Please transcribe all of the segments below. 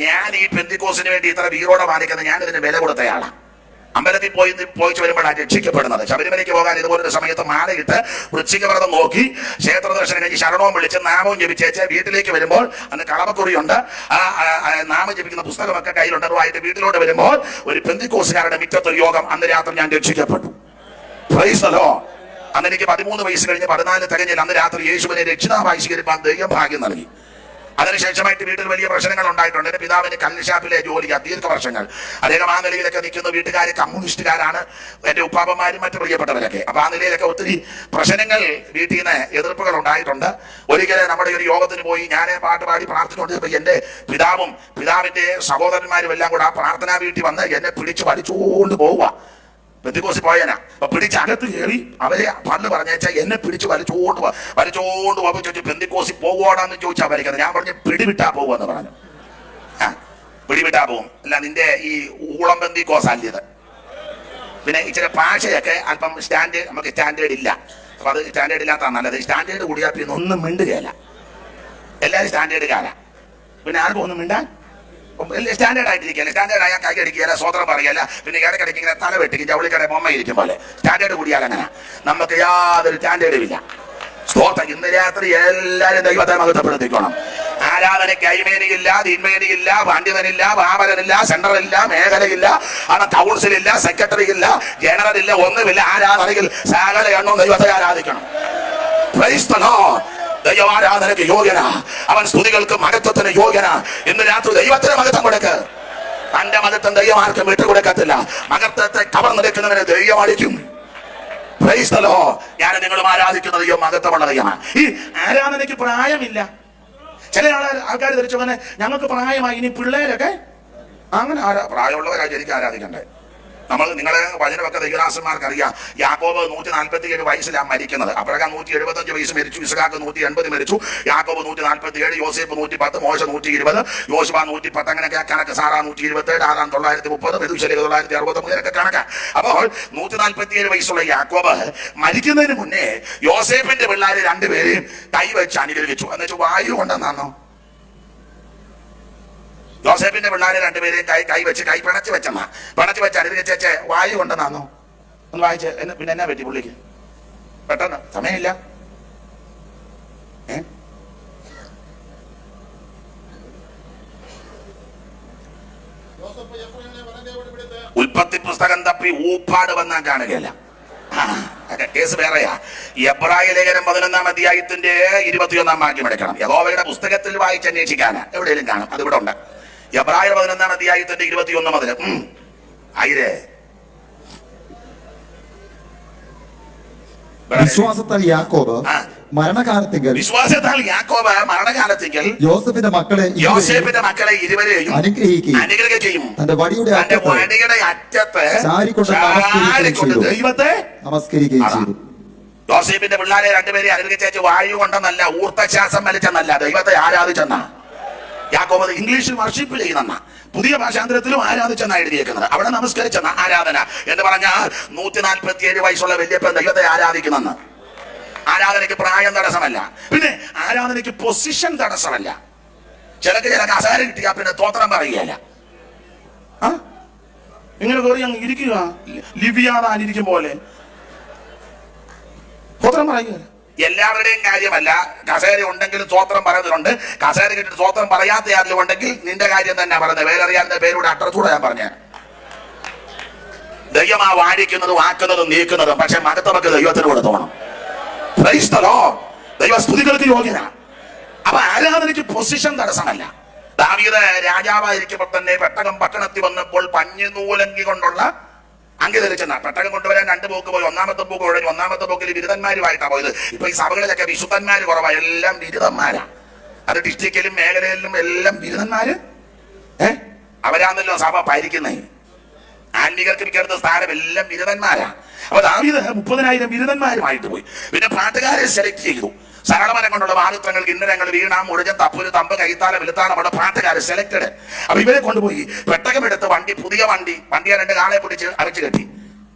ഞാൻ ഈ പെന്തിക്കോസിന് വേണ്ടി ഇത്ര വീറോടെ മാനിക്കുന്നത് ഞാൻ ഇതിന് വില കൊടുത്തയാളാണ്. അമ്പലത്തിൽ പോയിച്ച് വരുമ്പോഴാണ് രക്ഷിക്കപ്പെടുന്നത്. ശബരിമലയ്ക്ക് പോകാൻ ഇതുപോലൊരു സമയത്ത് മാലയിട്ട് വൃശ്ചികവ്രതം നോക്കി ക്ഷേത്ര ദർശനം കഴിഞ്ഞ് ശരണവും വിളിച്ച് നാമവും ജപിച്ചേച്ച് വീട്ടിലേക്ക് വരുമ്പോൾ അന്ന് കളമക്കുറിയുണ്ട്, ആ നാമം ജപിക്കുന്ന പുസ്തകമൊക്കെ കയ്യിലുണ്ട്. അതുമായിട്ട് വീട്ടിലോട്ട് വരുമ്പോൾ ഒരു പെന്തിക്കോസുകാരുടെ മിറ്റത്തൊരു യോഗം. അന്ന് രാത്രി ഞാൻ രക്ഷിക്കപ്പെട്ടു. Praise the lord. അന്ന് എനിക്ക് 13 വയസ്സ് കഴിഞ്ഞ് 14 തികഞ്ഞിൽ അന്ന് രാത്രി യേശുവിനെ രക്ഷിതാവായി സ്വീകരിക്കാൻ ദൈവം ഭാഗ്യം നൽകി. അതിനുശേഷമായിട്ട് വീട്ടിൽ വലിയ പ്രശ്നങ്ങൾ ഉണ്ടായിട്ടുണ്ട്. എന്റെ പിതാവിന് കല്ലുഷാപ്പിലെ ജോലിയാ ദീർഘവർഷങ്ങൾ. അദ്ദേഹം ആ നിലയിലൊക്കെ നിൽക്കുന്ന വീട്ടുകാർ കമ്മ്യൂണിസ്റ്റുകാരാണ്, എന്റെ ഉപ്പാപ്പന്മാരും മറ്റു പ്രിയപ്പെട്ടവരൊക്കെ. അപ്പൊ ആ നിലയിലൊക്കെ ഒത്തിരി പ്രശ്നങ്ങൾ, വീട്ടിൽ നിന്ന് എതിർപ്പുകൾ ഉണ്ടായിട്ടുണ്ട്. ഒരിക്കലും നമ്മുടെ ഒരു യോഗത്തിന് പോയി ഞാൻ പാട്ട് പാടി പ്രാർത്ഥിച്ചുകൊണ്ട് എന്റെ പിതാവും പിതാവിന്റെ സഹോദരന്മാരും എല്ലാം കൂടെ ആ പ്രാർത്ഥനാ വീട്ടിൽ വന്ന് എന്നെ പിടിച്ച് വലിച്ചുകൊണ്ട് പോവുക. പെന്തിക്കോസിൽ പോയനാ. അപ്പൊ പിടിച്ച് അകത്ത് കയറി അവരെ പണ്ട് പറഞ്ഞേച്ചാൽ എന്നെ പിടിച്ച് വലിച്ചോണ്ട് പോകുമ്പോൾ ചോദിച്ചു പെന്തിക്കോസിൽ പോവോടാന്ന് ചോദിച്ചാൽ വരയ്ക്കുന്നത്. ഞാൻ പറഞ്ഞു പിടിവിട്ടാ പോകുമെന്ന് പറഞ്ഞു. പിടിവിട്ടാ പോകും. അല്ല നിന്റെ ഈ ഊളം പെന്തിക്കോസ് അല്ലിയത്. പിന്നെ ഇച്ചിരി ഭാഷയൊക്കെ അല്പം നമുക്ക് സ്റ്റാൻഡേർഡ് ഇല്ല. അപ്പൊ അത് സ്റ്റാൻഡേർഡ് ഇല്ലാത്ത നല്ലത്. സ്റ്റാൻഡേർഡ് കൂടിയാൽ പിന്നെ ഒന്നും മിണ്ടുകയല്ല. എല്ലാവരും സ്റ്റാൻഡേർഡുകാരാ. പിന്നെ ആർക്കും ഒന്നും മിണ്ടാൻ സ്റ്റാൻഡേർഡ് ആയിട്ടിരിക്കുകയല്ല. സ്റ്റാൻഡേർഡ് ആയാൽ കൈ അടിക്കുകയല്ല, സ്വതന്ത്രം പറയല്ല. പിന്നെ ഇടയ്ക്കിടയ്ക്ക് ഇങ്ങനെ തല വെട്ടിക്കും ജൗളിക്കട ബൊമ്മ ഇരിക്കും പോലെ. സ്റ്റാൻഡേർഡ് കൂടിയാൽ അങ്ങനെ നമുക്ക് യാതൊരു സ്റ്റാൻഡേർഡും ഇല്ല. സ്തോത്രം. ഇന്ന് രാത്രി എല്ലാവരും ദൈവത്തെ മഹത്വപ്പെടുത്തിക്കണം. ആരാധനയ്ക്ക് അയ്മേനിയില്ല, തിന്മേനിയില്ല, പണ്ഡിതനില്ല, പാമരനില്ല, സെൻട്രലില്ല, മേഖലയില്ല, കൗൺസിലില്ല, സെക്രട്ടറി ഇല്ല, ജനറൽ ഇല്ല, ഒന്നുമില്ല. ആരാധനയിൽ സകല എണ്ണവും ദൈവത്തെ ആരാധിക്കണം. Praise the lord. ദൈവാരാധനയ്ക്ക് യോഗ്യന, അവൻ സ്തുതികൾക്ക് മഹത്വത്തിന് യോഗ്യന. ഇന്ന് രാത്രി ദൈവത്തിന് മഹത്വം കൊടുക്ക്. തന്റെ മഹത്വം ദൈവമാർക്കും വിട്ടുകൊടുക്കത്തില്ല. മഹത്വത്തെ കവർന്നെടുക്കുന്നവനെ ദൈവം അടിക്കും. Price the Lord. ഞാൻ നിങ്ങളും ആരാധിക്കുന്ന ദൈവം മഹത്വമുള്ള ദൈവമാണ്. ഈ ആരാധനയ്ക്ക് പ്രായമില്ല. ചില ആൾക്കാർ ധരിച്ചു അങ്ങനെ ഞങ്ങൾക്ക് പ്രായമായി, ഇനി പിള്ളേരൊക്കെ അങ്ങനെ പ്രായമുള്ളവരായി എനിക്ക് ആരാധിക്കണ്ടേ? നിങ്ങളെ വചനമൊക്കെ ദൈവദാസന്മാർക്ക് അറിയാം. യാക്കോബ് 147 വയസ്സിലാണ് മരിക്കുന്നത്. അബ്രഹാം 175 വയസ്സ് മരിച്ചു, ഇസ്ഹാക്ക് 180 മരിച്ചു, യാക്കോബ് 147, യോസേഫ് 110, മോശ 120, യോശുവ 110, അങ്ങനെയൊക്കെ കണക്ക്. സാറ 127, ആദാം 930, മെഥൂശലഹ് 963 ഒക്കെ കണക്കാ. അപ്പോൾ 147 വയസ്സുള്ള യാക്കോബ് മരിക്കുന്നതിന് മുന്നേ യോസേഫിന്റെ പിള്ളേര് രണ്ടുപേരെയും കൈവച്ച് അനുഗ്രഹിച്ചു. എന്നുവെച്ചാൽ വായു കൊണ്ടെന്നാണോ? യോസേഫിന്റെ പിള്ളേരെ രണ്ടുപേരെയും കൈ പിണച്ച് വെച്ച് അനുഗ്രഹിച്ചേച്ച് വായു കൊണ്ടെന്നാന്നോ? ഒന്ന് വായിച്ച്. പിന്നെ എന്നാ പറ്റി പുള്ളിക്ക്? പെട്ടെന്ന് സമയമില്ല. ഉൽപ്പത്തി പുസ്തകം തപ്പി ഊപ്പാട് വന്നാൻ കാണുകയല്ല. കേസ് വേറെയാ. എബ്രായ ലേഖനം 11-ാം അധ്യായത്തിന്റെ 21-ാം വാക്യം എടുക്കണം. യഹോവയുടെ പുസ്തകത്തിൽ വായിച്ച് അന്വേഷിക്കാനാ എവിടെയെങ്കിലും കാണും. അതിവിടെ ഉണ്ട്. എബ്രായർ 11-ാം അധ്യായത്തിന്റെ 21 മുതൽ ആയിരേ. വിശ്വാസത്താൽ യാക്കോബ് മരണകാലത്തിങ്കൽ യോസേഫിന്റെ മക്കളെ ഇരുവരെയും അനുഗ്രഹിക്കുകയും തന്റെ വടിയുടെ അറ്റത്ത് ദൈവത്തെ നമസ്കരിക്കുകയും ചെയ്തു. യോസേഫിന്റെ പിള്ളേരെ രണ്ടുപേരെ അനുഗ്രഹിച്ചു. വായു കൊണ്ടെന്നല്ല, ഊർത്തശ്വാസം വലിച്ചെന്നല്ല, ദൈവത്തെ ആരാധിച്ചെന്നാ. യാക്കോബ് ഇംഗ്ലീഷിൽ വർഷിപ്പ് ചെയ്യുന്ന, പുതിയ ഭാഷാന്തരത്തിലും ആരാധിച്ചെന്നാ എഴുതിയേക്കുന്നത്. അവിടെ നമസ്കരിച്ചെന്ന ആരാധന എന്ന് പറഞ്ഞാൽ 147 വയസ്സുള്ള വല്യപ്പൻ ദൈവത്തെ ആരാധിക്കുന്നെന്ന്. ആരാധനയ്ക്ക് പ്രായം തടസ്സമല്ല. പിന്നെ ആരാധനയ്ക്ക് പൊസിഷൻ തടസ്സമല്ല. ചില കസേര കിട്ടിയാ പിന്നെ തോത്രം പറയുകയല്ല. ഇങ്ങനെ കയറി അങ്ങ് ഇരിക്കുക, ലിവിയാതാനിരിക്കും പോലെ തോത്രം പറയുകയല്ല. എല്ലാവരുടെയും കാര്യമല്ല. കസേര ഉണ്ടെങ്കിലും സ്വോത്രം പറയുന്നുണ്ട്. കസേര കിട്ടിട്ട് സ്വോത്രം പറയാത്ത ആരെങ്കിലും ഉണ്ടെങ്കിൽ നിന്റെ കാര്യം തന്നെ പറയുന്നത്. വേറെറിയാവുന്ന പേരുടെ അഡ്രസ്സൂടെ ഞാൻ പറഞ്ഞ. ദൈവമാ വാഴിക്കുന്നതും ആക്കുന്നതും നീക്കുന്നതും. പക്ഷെ മഹത്വമൊക്കെ ദൈവത്തിന് കൂടെ തോന്നണം. Price the Lord. ദൈവ സ്തുതികൾക്ക് യോഗ്യനാ. അപ്പൊ ആരാധനയ്ക്ക് പൊസിഷൻ തടസ്സമല്ല. ദാവീദ് രാജാവായിരിക്കുമ്പോൾ തന്നെ പെട്ടകം പട്ടണത്തിൽ വന്നപ്പോൾ പഞ്ഞിനൂലങ്കി കൊണ്ടുള്ള അങ്കി ധരിച്ചെന്ന. പെട്ടകം കൊണ്ടുവരാൻ 2 പോക്ക് പോയി. 1-ാമത്തെ പോക്ക് കഴിഞ്ഞു. 1-ാമത്തെ പോക്കിൽ ബിരുദന്മാരുമായിട്ടാണ് പോയത്. ഇപ്പൊ ഈ സഭകളിലൊക്കെ വിശുദ്ധന്മാര് കുറവാ, എല്ലാം ബിരുദന്മാരാ. അത് ഡിസ്ട്രിക്റ്റിലും മേഖലയിലും എല്ലാം ബിരുദന്മാര്. അവരാണല്ലോ സഭ ഭരിക്കുന്നേ. ആത്മീകർക്ക് മിക്കടുത്ത സ്ഥാനം എല്ലാം ബിരുദന്മാരാ. അപ്പൊ ദാവീദ് 30,000 ബിരുദന്മാരുമായിട്ട് പോയി. പിന്നെ പാട്ടുകാരെ സെലക്ട് ചെയ്തു. സരളമരം കൊണ്ടുള്ള വാദിത്രങ്ങൾ, കിന്നരങ്ങൾ, വീണ, മുഴജൻ, തപ്പുര്, തമ്പ്, കൈത്താല, വെളുത്താളം അവിടെ പാട്ടുകാര് സെലക്ടഡ്. അപ്പൊ ഇവരെ കൊണ്ടുപോയി പെട്ടകമെടുത്ത് പുതിയ വണ്ടിയെ 2 കാളെ പിടിച്ച് അരച്ചു കെട്ടി.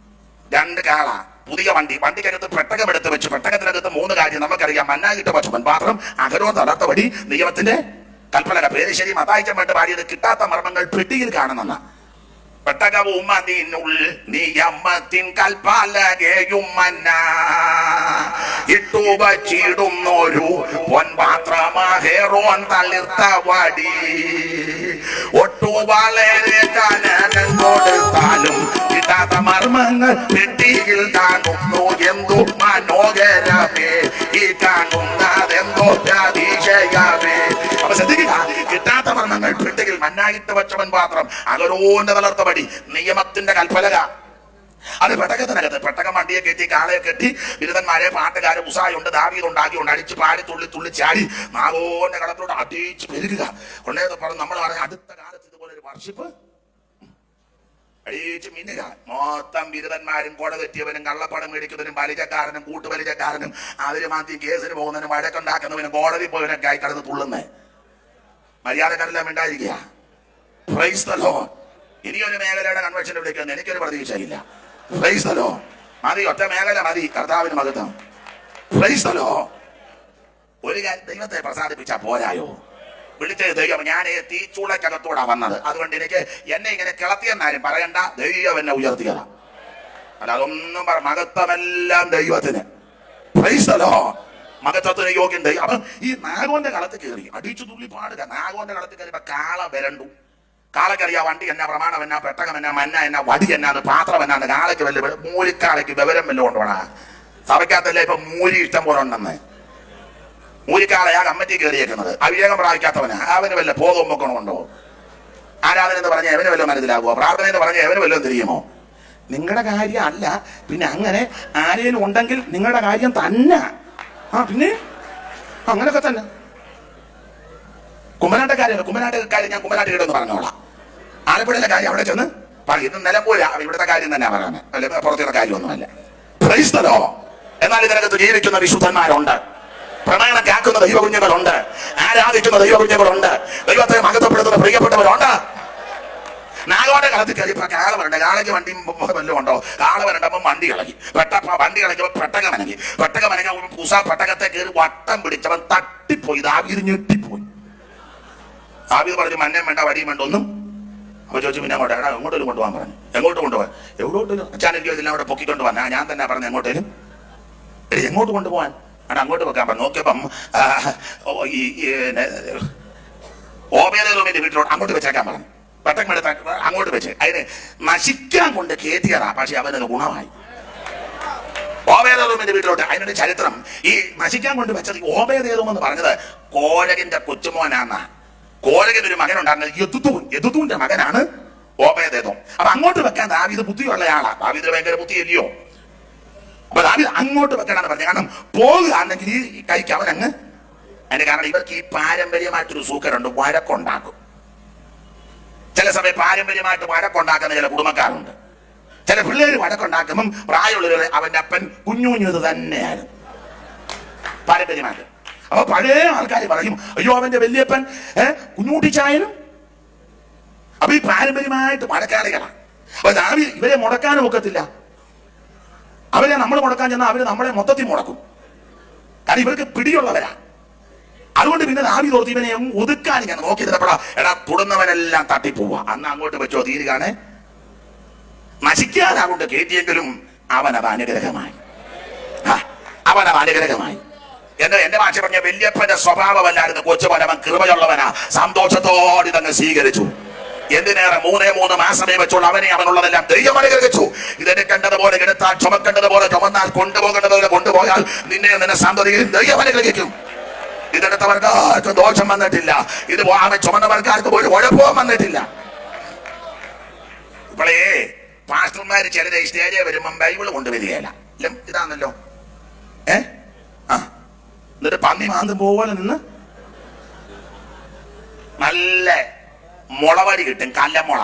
2 കാള പുതിയ വണ്ടിക്കകത്ത് പെട്ടകമെടുത്ത് വെച്ചു. പെട്ടകത്തിനകത്ത് 3 കാര്യം നമുക്കറിയാം. മന്നായിട്ട് പശുവൻ പാത്രം, അകരോ തളർത്ത വടി, നിയമത്തിന്റെ കൽപ്പലക പേരിശ്ശേരി മത്തായിച്ചമ്മട്ട് പാടിയത് കിട്ടാത്ത മർമ്മങ്ങൾ പെട്ടിയിൽ കാണുന്ന പെട്ടകവും അതിനുള്ളിൽ നിയമത്തിൻ കൽപ്പലകയും മന്ന ഇട്ടു വച്ചിടുന്നൊരു പൊൻപാത്രമാഹേറോൻ തളിർത്ത വടി ഒട്ടു വളരെ കനകം കൊടുത്താലും കിട്ടാത്ത മർമ്മങ്ങൾ പെട്ടിയിൽ കാണുന്നു എന്തു മനോഹരമേ ഈ കാണുന്നതെന്തോ അതിശയമേ. അപ്പൊ ശ്രദ്ധിക്കുക, കിട്ടാത്ത മർമ്മങ്ങൾ പെട്ടിയിൽ മന്നായിട്ട് വച്ചവൻ പാത്രം അകരോന്റെ തളർത്ത വടി നിയമത്തിന്റെ കൽപ്പലക. അത് പെട്ടകത്തിനകത്ത് പെട്ടകം വണ്ടിയെ കെട്ടി കാളയെ കെട്ടി ബിരുദന്മാരെ പാട്ടുകാരെ ഉസായുണ്ട് ദാവീദ് ഉണ്ടാക്കിയുണ്ട് അടിച്ച് പാടി തുള്ളി തുള്ളി ചാടി നാഗോന്റെ കളത്തിലോട്ട് അടിച്ച് പെരുകുക. കൊണ്ടേത് പറഞ്ഞു നമ്മൾ പറഞ്ഞ അടുത്ത കാലത്ത് ഇതുപോലെ ഒരു വർഷിപ്പ് അടിച്ച് മിന്നുക. മൊത്തം ബിരുദന്മാരും കൊട തെറ്റിയവനും കള്ളപ്പണം മേടിക്കുന്നവനും വലിച്ചക്കാരനും കൂട്ടുവലിച്ചക്കാരനും അവര് മാറ്റി കേസിന് പോകുന്നതിനും വഴക്കുണ്ടാക്കുന്നവനും കോടതി പോയവനൊക്കെ ആയി കടന്ന് തുള്ളുന്നേ. മര്യാദക്കാരെല്ലാം ഉണ്ടായിരിക്കുക. Price the Lord. ഇനിയൊരു മേഖലയുടെ കൺവെൻഷൻ വിളിക്കാൻ എനിക്കൊരു പ്രതീക്ഷയില്ല. Price the Lord. മതി, ഒറ്റ മേഖല മതി, കർത്താവിന് മഹത്വം. Price the Lord. ഒരു കാര്യം ദൈവത്തെ പ്രസാദിപ്പിച്ചാ പോരായോ? വിളിച്ചത് ദൈവം. ഞാൻ തീച്ചൂളക്കകത്തോടാ വന്നത്, അതുകൊണ്ട് എനിക്ക് എന്നെ ഇങ്ങനെ കിളത്തിയെന്നാരും പറയണ്ട. ദൈവം എന്നെ ഉയർത്തിയതാ. അല്ല അതൊന്നും മഹത്വമെല്ലാം ദൈവത്തിന്. Praise the lord. മഹത്വത്തിന് യോഗ്യൻ ദൈവം. അപ്പം ഈ നാഗോന്റെ കളത്ത് കയറി അടിച്ചു തുള്ളി പാടുക. നാഗോന്റെ കളത്ത് കയറിയപ്പോ കാള വരണ്ടു. കാളക്കറിയാ വണ്ടി എന്നാ, പ്രമാണം എന്നാ, പെട്ടകം എന്നാ, മന്ന എന്നാ, വടി എന്നാന്ന്, പാത്രം എന്നാന്ന്. കാളയ്ക്ക് വല്ല മൂലിക്കാളയ്ക്ക് വിവരം വല്ലതും കൊണ്ടുപോണ സഭയ്ക്കകത്തല്ലേ ഇപ്പൊ മൂരി ഇഷ്ടം പോലെ ഉണ്ടെന്ന്. മൂലിക്കാളയാ കമ്മിറ്റി കയറിയേക്കുന്നത്. അവിവേകം പ്രാപിക്കാത്തവനാ. അവന് വല്ല ബോധവും വെക്കണമുണ്ടോ? ആരാധന എന്ന് പറഞ്ഞ എവന് വല്ലതും മനസ്സിലാകുമോ? പ്രാർത്ഥന എന്ന് പറഞ്ഞ എവന് വല്ലതും തിരിയുമോ? നിങ്ങളുടെ കാര്യം അല്ല. പിന്നെ അങ്ങനെ ആരെങ്കിലും ഉണ്ടെങ്കിൽ നിങ്ങളുടെ കാര്യം തന്നെ. പിന്നെ അങ്ങനൊക്കെ തന്നെ. കുമ്മനാട്ടക്കാര് ഞാൻ കുമ്മനാട്ടുകേട്ടെന്ന് പറഞ്ഞോളാം. ആലപ്പുഴയിലെ കാര്യം അവിടെ ചെന്ന് പറയും. ഇത് നിലമ്പൂര ഇവിടുത്തെ കാര്യം തന്നെ പറയുന്നത്, അല്ലെ പുറത്തുള്ള കാര്യമൊന്നുമല്ല. Price the Lord. എന്നാൽ ഇതിനകത്ത് ജീവിക്കുന്ന വിശുദ്ധന്മാരുണ്ട്, പ്രണയനം കാക്കുന്ന ദൈവകുഞ്ഞുങ്ങളുണ്ട്, ആരാധിക്കുന്ന ദൈവകുഞ്ഞുങ്ങളുണ്ട്, ദൈവത്തെ മഹത്വപ്പെടുത്തുന്ന പ്രിയപ്പെട്ടവരുണ്ട്. നാഗോടെ കളത്തിൽ കയറിയപ്പോ കാള വരണ്ട. കാളയ്ക്ക് വണ്ടി വല്ലതും ഉണ്ടോ? കാള വരണ്ടപ്പോ വണ്ടി ഇളകി. വണ്ടി ഇളകിയപ്പോ പെട്ടകം അനങ്ങി. പൂസ പെട്ടകത്തെ കയറി വട്ടം പിടിച്ചവൻ തട്ടിപ്പോയി. ദാവീദ് ഞെട്ടിപ്പോയി. ദാവീദ് പറഞ്ഞു മന്നയും വേണ്ട വടിയും വേണ്ട ഒന്നും. അപ്പൊ ചോദിച്ചു പിന്നെ അങ്ങോട്ട് എങ്ങോട്ടേലും കൊണ്ടുപോകാൻ പറഞ്ഞു. എങ്ങോട്ട് കൊണ്ടുപോകാൻ? എവിടോട്ടേലും. അച്ഛൻ എനിക്ക് ഇതിനെ അവിടെ പൊക്കിക്കൊണ്ട് വന്നാ ഞാൻ തന്നെ പറഞ്ഞു എങ്ങോട്ടേലും. എങ്ങോട്ട് കൊണ്ടുപോകാൻ? അങ്ങോട്ട് വെക്കാൻ പറഞ്ഞു. നോക്കിയപ്പം ഓബേദെദോമിന്റെ വീട്ടിലോട്ട് അങ്ങോട്ട് വെച്ചേക്കാൻ പറഞ്ഞു. പെട്ടകം എടുത്ത അങ്ങോട്ട് വെച്ച് അതിന് നശിക്കാൻ കൊണ്ട് കയറ്റിയതാ. പക്ഷെ അവനൊരു ഗുണമായി. ഓബേദെദോമിന്റെ വീട്ടിലോട്ട്. അതിനൊരു ചരിത്രം. ഈ നശിക്കാൻ കൊണ്ട് വെച്ചത് ഓബേദെദോം എന്ന് പറഞ്ഞത് കോരകിന്റെ കൊച്ചുമോനാന്ന. കോരകിന് ഒരു മകനുണ്ടായിരുന്നത് യെദുത്തൂന്റെ മകനാണ് ഓബേദെദോം. അപ്പൊ അങ്ങോട്ട് വെക്കാൻ ദാവീദ് ബുദ്ധിയുള്ള ആളാ. ദാവീദിന് ഭയങ്കര ബുദ്ധിയല്ലയോ? അപ്പൊ ദാവീദ് അങ്ങോട്ട് വെക്കണമെന്ന് പറഞ്ഞു. കാരണം പോകുകയാണെങ്കിൽ ഈ കൈക്ക് അവനങ്ങ്. അതിന്റെ കാരണം ഇവർക്ക് ഈ പാരമ്പര്യമായിട്ടൊരു സൂക്കരുണ്ട്, വഴക്കുണ്ടാക്കും. ചില സമയം പാരമ്പര്യമായിട്ട് വഴക്കുണ്ടാക്കുന്ന ചില കുടുംബക്കാരുണ്ട്. ചില പിള്ളേര് വഴക്കുണ്ടാക്കുമ്പം പ്രായമുള്ളവര് അവന്റെ അപ്പൻ കുഞ്ഞുഞ്ഞത് തന്നെയാണ് പാരമ്പര്യമായിട്ട്. അപ്പൊ പഴയ ആൾക്കാർ പറയും അയ്യോ അവന്റെ വല്യപ്പൻ കുഞ്ഞൂട്ടിച്ചായനും. അപ്പൊ ഈ പാരമ്പര്യമായിട്ട് വഴക്കാളികളാണ്. അപ്പൊ ദാവീദ് ഇവരെ മുടക്കാനും ഒക്കത്തില്ല. അവരെ നമ്മൾ മുടക്കാൻ ചെന്നാൽ അവര് നമ്മളെ മൊത്തത്തിൽ മുടക്കും. കാരണം ഇവർക്ക് പിടിയുള്ളവരാ. അതുകൊണ്ട് പിന്നെ ദാവീദ് ഓർത്ത് ഇവനെ ഒതുക്കാൻ ഞാൻ നോക്കി നിന്നപ്പോഴാ എടാ തൊടുന്നവനെല്ലാം തട്ടിപ്പോവാ. അന്ന് അങ്ങോട്ട് വെച്ചോ തീരുകയാണ്. നശിക്കാതെ അങ്ങോട്ട് കയറ്റിയെങ്കിലും അവനത് അനുഗ്രഹമായി. അവനത് അനുഗ്രഹമായി. എന്റെ ഭാഷ പറഞ്ഞ വല്യപ്പന്റെ സ്വഭാവമല്ലായിരുന്നു കൊച്ചുപരമൻ കൃപയുള്ളവനാ. സന്തോഷത്തോടെ ഇതങ്ങ് സ്വീകരിച്ചു. എന്തിനേറെ 3 മാസമേ വെച്ചുള്ള അവനെ അവനുള്ളതെല്ലാം ദൈവം അനുഗ്രഹിച്ചു. ഇതെടുക്കേണ്ടതുപോലെ എടുത്താൽ, ചുമക്കേണ്ടതുപോലെ ചുമന്നാൽ, കൊണ്ടുപോകേണ്ടതുപോലെ കൊണ്ടുപോയാൽ നിന്നെ സന്തതിയും ദൈവം അനുഗ്രഹിക്കും. ഇതെടുത്തവർക്ക് ദോഷം വന്നിട്ടില്ല. ഇത് ചുമന്നവർക്കാർക്ക് ഒരു കുഴപ്പവും വന്നിട്ടില്ല. ഇപ്പോഴേ പാസ്റ്റർമാര് ചിലരെ സ്റ്റേജേ വരുമ്പം ബൈബിള് കൊണ്ടുവരികയല്ല. ഇതാണല്ലോ എന്നിട്ട് പന്നി മാന്തും പോലെ നിന്ന് നല്ല മുളവടി കിട്ടും. കല്ലമുള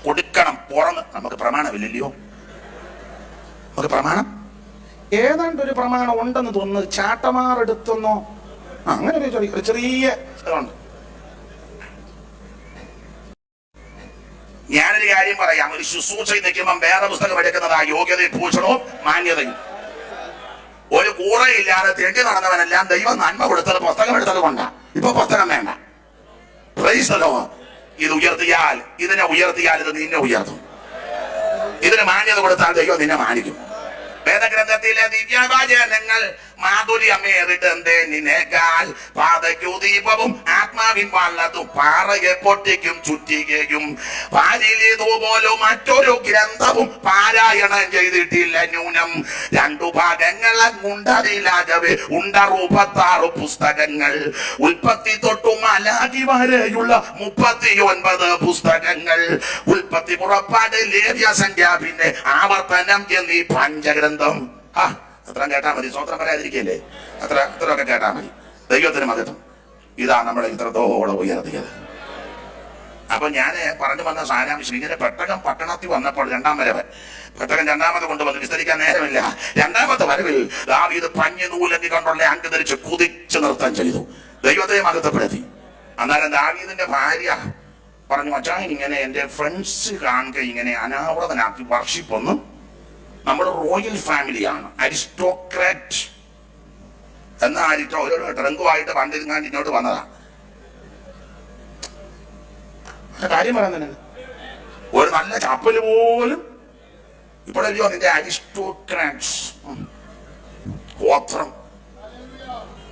കൊടുക്കണം. പുറന്ന് നമുക്ക് പ്രമാണമില്ലല്ലോ. നമുക്ക് പ്രമാണം ഏതാണ്ട് ഒരു പ്രമാണം ഉണ്ടെന്ന് തോന്നുന്നത്. ചാട്ടമാറെടുത്തെന്നോ അങ്ങനെ ഒരു ചെറിയ ഇതുണ്ട്. ഞാനൊരു കാര്യം പറയാം. ഒരു ശുശ്രൂഷയിൽ നിൽക്കുമ്പം വേറെ പുസ്തകം എടുക്കുന്നതാ യോഗ്യതയും ഭൂഷണവും മാന്യതയും. ഒരു കൂറയില്ലാതെ തെണ്ടി നടന്നവനെല്ലാം ദൈവം നന്മ കൊടുത്തത് പുസ്തകം എടുത്തത് കൊണ്ടാ. ഇപ്പൊ പുസ്തകം വേണ്ട. Price the Lord. ഇത് ഉയർത്തിയാൽ, ഇതിനെ ഉയർത്തിയാൽ ഇത് നിന്നെ ഉയർത്തും. ഇതിന് മാന്യത കൊടുത്താൽ ദൈവം നിന്നെ മാനിക്കും. വേദഗ്രന്ഥത്തിലെ ദിവ്യവചനങ്ങൾ മാധുര്യമേറിടുന്നതിനേക്കാൾ പാതയ്ക്കു ദീപവും ആത്മാവിൻ വള്ളതും പാറയെ പൊട്ടിക്കും ചുറ്റികയും പാരിലിതുപോലും മറ്റൊരു ഗ്രന്ഥവും പാരായണം ചെയ്തിട്ടില്ല ന്യൂനം. 2 ഭാഗങ്ങൾ ഉണ്ടതിലാകവേ 66 പുസ്തകങ്ങൾ. ഉൽപ്പത്തി തൊട്ടു മലാഖി വരെയുള്ള 39 പുസ്തകങ്ങൾ. ഉൽപ്പത്തി, പുറപ്പാട്, ലേവ്യ, സംഖ്യ, പിന്നെ ആവർത്തനം എന്നീ പഞ്ചഗ്രന്ഥം. അത്ര കേട്ടാ മതി. സ്വത്രം പറയാതിരിക്കല്ലേ? അത്രയൊക്കെ കേട്ടാ മതി. ദൈവത്തിന് മഹത്വം. ഇതാ നമ്മളെ ഇത്രത്തോളം ഉയർത്തിയത്. അപ്പൊ ഞാൻ പറഞ്ഞു വന്ന സാരാംശം, ഇങ്ങനെ പെട്ടകം പട്ടണത്തിൽ വന്നപ്പോൾ പെട്ടകം രണ്ടാമത് കൊണ്ടുവന്ന് വിസ്തരിക്കാൻ നേരമില്ല. രണ്ടാമത്തെ വരവിൽ ദാവീദ് പഞ്ഞി നൂലങ്ങി കൊണ്ടുള്ള അങ്ക് ധരിച്ച് കുതിച്ച് നൃത്തം ചെയ്തു. ദൈവത്തെ മഹത്വപ്പെടുത്തി. അന്നേരം ദാവീദിന്റെ ഭാര്യ പറഞ്ഞു, മച്ചാൻ ഇങ്ങനെ എന്റെ ഫ്രണ്ട്സ് കാണുക ഇങ്ങനെ അനാവൃതനാക്കി വർഷിപ്പൊന്നും. നമ്മൾ റോയൽ ഫാമിലിയാണ്, അരിസ്റ്റോക്രാറ്റ് എന്ന ഒരു ഡ്രങ്കുമായിട്ട് പണ്ടിരുന്നാണ്ട് ഇങ്ങോട്ട് വന്നതാ. കാര്യം പറയുന്നത്, ഒരു നല്ല ചപ്പല് പോലും ഇപ്പോഴല്ലോ നിന്റെ അരിസ്റ്റോക്രാറ്റ്സ് ഗോത്രം.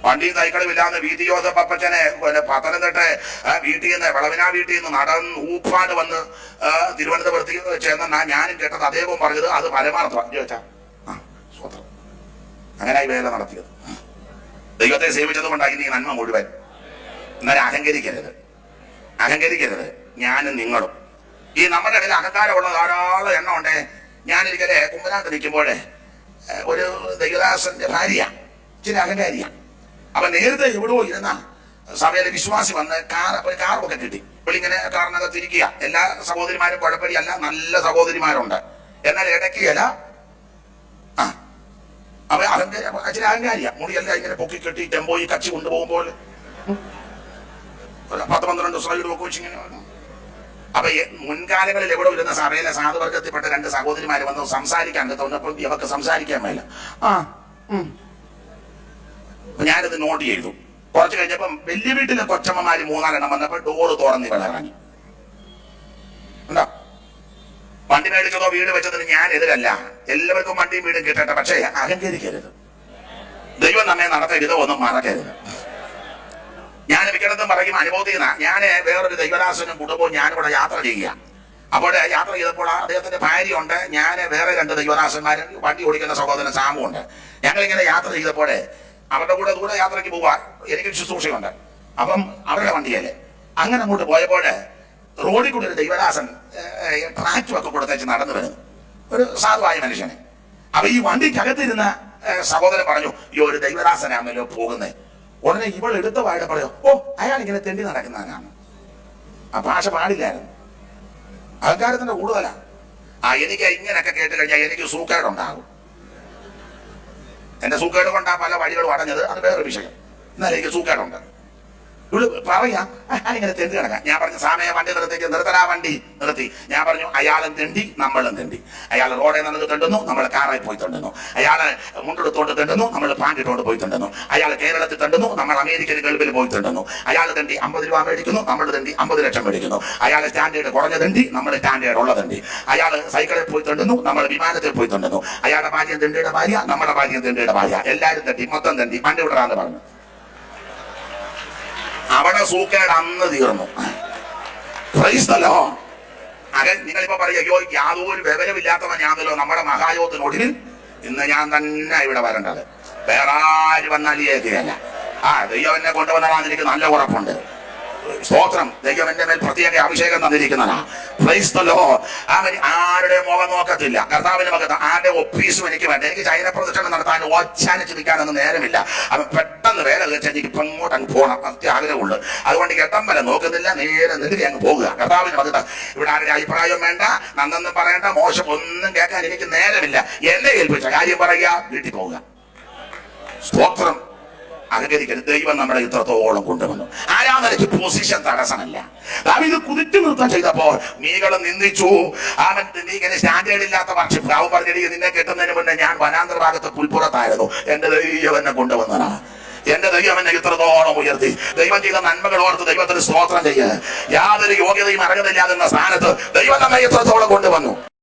വണ്ടി സൈക്കിളുമില്ലാന്ന് വീതിയോധ പപ്പച്ചനെ പത്തനംതിട്ട വീട്ടിൽ നിന്ന്, വിളവിനാ വീട്ടിൽ നിന്ന് നടന്ന് ഊപ്പാട് വന്ന് തിരുവനന്തപുരത്ത് ചെന്നാ ഞാനും കേട്ടത് അദ്ദേഹവും പറഞ്ഞത് അത് പരമാർത്ഥം ചോദിച്ചാ സ്വത്രം. അങ്ങനെ ഈ വേല നടത്തിയത്. ദൈവത്തെ സേവിച്ചത് കൊണ്ടായി നീ നന്മ മുഴുവൻ. എന്നാലും അഹങ്കരിക്കരുത്. ഞാനും നിങ്ങളും. ഈ നമ്മുടെ ഇടയിൽ അഹങ്കാരമുള്ള ധാരാളം എണ്ണം ഉണ്ടേ. ഞാനിരിക്കലെ കുമ്പനാട്ട് നിൽക്കുമ്പോഴേ ഒരു ദൈവദാസന്റെ ഭാര്യ ഇച്ചിരി അഹങ്കാരിയ. അപ്പൊ നേരത്തെ എവിടെയോ ഇരുന്ന സഭയിലെ വിശ്വാസി വന്ന് കാറൊക്കെ കിട്ടി. ഇങ്ങനെ കാറിനകത്ത് ഇരിക്കുക. എല്ലാ സഹോദരിമാരും കുഴപ്പമില്ല, നല്ല സഹോദരിമാരുണ്ട്. എന്നാൽ ഇടയ്ക്കുകയല്ല. അവ അച്ഛന് അഹങ്കാരിയ. മുടിയെല്ലാം ഇങ്ങനെ പൊക്കി കെട്ടി ടെമ്പോയി കച്ചി കൊണ്ടുപോകുമ്പോൾ 10-12 സ്ലൈഡ് ഒക്കെ വെച്ച് ഇങ്ങനെ. അപ്പൊ മുൻകാലങ്ങളിൽ എവിടെ ഇരുന്ന സഭയിലെ സാധുവർഗത്തിൽപ്പെട്ട 2 സഹോദരിമാര് വന്ന് സംസാരിക്കാൻ തോന്നപ്പോൾ ഇവർക്ക് സംസാരിക്കാൻ മേല. ഞാനിത് നോട്ട് ചെയ്തു. കുറച്ച് കഴിഞ്ഞപ്പം വലിയ വീട്ടിലെ കൊച്ചമ്മമാര് 3-4 വന്നപ്പോൾ ഡോറ് തുറന്ന് ഇറങ്ങി. ഉണ്ടോ? വണ്ടി മേടിച്ചതോ വീട് വെച്ചതിന് ഞാൻ എതിരല്ല. എല്ലാവർക്കും വണ്ടിയും വീടും കിട്ടട്ടെ. പക്ഷേ അഹങ്കരിക്കരുത്. ദൈവം നമ്മെ നടത്തരുത്, ഒന്നും മറക്കരുത്. ഞാൻ മിക്കടത്തും പറയും അനുഭവത്തിൽ നിന്ന്. ഞാൻ വേറൊരു ദൈവദാസനും കുടുംബവും ഞാനിവിടെ യാത്ര ചെയ്യുക. അപ്പോൾ യാത്ര ചെയ്തപ്പോൾ അദ്ദേഹത്തിന്റെ ഭാര്യയുണ്ട്, ഞാൻ വേറെ 2 ദൈവദാസന്മാരും വണ്ടി ഓടിക്കുന്ന സഹോദരൻ സാമുണ്ട്. ഞങ്ങളിങ്ങനെ യാത്ര ചെയ്തപ്പോഴേ അവരുടെ കൂടെ ദൂരെ യാത്രയ്ക്ക് പോവാൻ എനിക്ക് ശുശ്രൂഷയുണ്ട്. അപ്പം അവരുടെ വണ്ടിയല്ലേ. അങ്ങനെ അങ്ങോട്ട് പോയപ്പോൾ റോഡിൽ കൂടെ ഒരു ദൈവദാസൻ ട്രാക്ടറൊക്കെ കൊടുത്തേച്ച് നടന്നു വരുന്നു, ഒരു സാധുവായ മനുഷ്യനെ. അപ്പൊ ഈ വണ്ടിക്കകത്തിരുന്ന സഹോദരൻ പറഞ്ഞു, ഈ ഒരു ദൈവദാസനാണല്ലോ പോകുന്നത്. ഉടനെ ഇവൾ എടുത്ത വായുടെ പറയോ, ഓ അയാൾ ഇങ്ങനെ തെണ്ടി നടക്കുന്നവനാണ്. ആ ഭാഷ പാടില്ലായിരുന്നു. അഹങ്കാരത്തിന്റെ കൂടുതലാ. എനിക്ക് ഇങ്ങനെയൊക്കെ കേട്ട് കഴിഞ്ഞാൽ എനിക്ക് സൂക്കേടുണ്ടാകും. എന്റെ സൂക്കേട് കൊണ്ടാ പല വഴികളും അടഞ്ഞത്, അത് വേറൊരു വിഷയം. എന്നാലും എനിക്ക് സൂക്കേടുണ്ട്. ഇവിടെ പറയാ ഇങ്ങനെ തെണ്ടി കിടക്കാം. ഞാൻ പറഞ്ഞു, സാമയ വണ്ടി നിർത്തലാ വണ്ടി നിർത്തി. ഞാൻ പറഞ്ഞു, അയാളും തെണ്ടി നമ്മളും തെണ്ടി. അയാൾ റോഡിൽ നിന്ന് തെണ്ടുന്നു, നമ്മൾ കാറിൽ പോയി തെണ്ടുന്നു. അയാള് മുണ്ടെടുത്തോണ്ട് തെണ്ടുന്നു, നമ്മൾ പാൻഡിട്ടോണ്ട് പോയി തെണ്ടുന്നു. അയാൾ കേരളത്തിൽ തെണ്ടുന്നു, നമ്മൾ അമേരിക്കയിൽ ഗൾഫിൽ പോയി തെണ്ടുന്നു. അയാൾ തെണ്ടി 50 രൂപ മേടിക്കുന്നു, നമ്മൾ തെണ്ടി 50 ലക്ഷം മേടിക്കുന്നു. അയാൾ സ്റ്റാൻഡേർഡ് കുറഞ്ഞ തെണ്ടി, നമ്മൾ സ്റ്റാൻഡേർഡ് ഉള്ള തെണ്ടി. അയാൾ സൈക്കിളിൽ പോയി തെണ്ടുന്നു, നമ്മൾ വിമാനത്തിൽ പോയി തെണ്ടുന്നു. അയാളുടെ ഭാര്യ തെണ്ടിയുടെ ഭാര്യ, നമ്മുടെ ഭാര്യ തെണ്ടിയുടെ ഭാര്യ. എല്ലാവരും തെണ്ടി, മൊത്തം തെണ്ടി. പണ്ട് വിടറാന്ന് പറഞ്ഞു. അവിടെ സൂക്കേട് അന്ന് തീർന്നു. നിങ്ങളിപ്പോ പറയുക, അയ്യോ യാതൊരു വിവരമില്ലാത്തവൻ ഞാനല്ലോ നമ്മുടെ മഹായോഗത്തിനൊടുവിൽ ഇന്ന് ഞാൻ തന്നെ ഇവിടെ വരേണ്ടത്. വേറെ ആര് വന്നാൽ ഏകയല്ല. ദൈവം എന്നെ കൊണ്ടുവന്നതാണെന്ന് എനിക്ക് നല്ല ഉറപ്പുണ്ട്. സ്തോത്രം. ദൈവം എന്റെ മേൽ പ്രത്യേക അഭിഷേകം തന്നിരിക്കുന്നതാണ്. Price the Lord. അവൻ ആരുടെ മുഖം നോക്കത്തില്ല. കർത്താവിന്റെ മുഖത്ത് ആരുടെ ഒപ്പീസും എനിക്ക് വേണ്ട. എനിക്ക് ചൈന പ്രദക്ഷിണം നടത്താൻ ഓച്ചാനിച്ച് നിൽക്കാനൊന്നും നേരമില്ല. അവൻ പെട്ടെന്ന് വേല തീർച്ച എനിക്ക് ഇപ്പം ഇങ്ങോട്ട് അങ്ങ് പോകണം, അത്യ ആഗ്രഹമുള്ളു. അതുകൊണ്ട് എട്ടം വരെ നോക്കുന്നില്ല, നേരെ നെടുകി അങ്ങ് പോകുക. കർത്താവിന്റെ മുഖത്ത് ഇവിടെ ആരുടെ അഭിപ്രായം വേണ്ട, നന്നൊന്നും പറയേണ്ട, മോശം ഒന്നും കേൾക്കാൻ എനിക്ക് നേരമില്ല. എന്നെ ഏൽപ്പിച്ച കാര്യം പറയുക, വീട്ടിൽ പോവുക. സ്തോത്രം. അഹങ്കരിക്കരുത്. ദൈവം നമ്മളെ ഇത്രത്തോളം കൊണ്ടുവന്നു. ആരാധനയ്ക്ക് പൊസിഷൻ തടസ്സമല്ല. ദാവീദ് കുതിച്ചു നൃത്തം ചെയ്തപ്പോൾ മീകളെ നിന്ദിച്ചു. അവൻ നീങ്ങനെ സ്റ്റാൻഡേർഡ് ഇല്ലാത്ത പക്ഷി പ്രാവ് പറഞ്ഞിട്ട് നിന്നെ കെട്ടുന്നതിന് മുന്നേ ഞാൻ വനാന്തര ഭാഗത്ത് പുൽപ്പുറത്തായിരുന്നു, എന്റെ ദൈവം എന്നെ കൊണ്ടുവന്നതാ, എന്റെ ദൈവം എന്നെ ഇത്രത്തോളം ഉയർത്തി. ദൈവം ചെയ്ത നന്മകൾ ഓർത്ത് ദൈവത്തിന് സ്തോത്രം ചെയ്യുക. യാതൊരു യോഗ്യതയും അർഹതയില്ലാതെന്ന സ്ഥാനത്ത് ദൈവം നമ്മെ ഇത്രത്തോളം കൊണ്ടുവന്നു.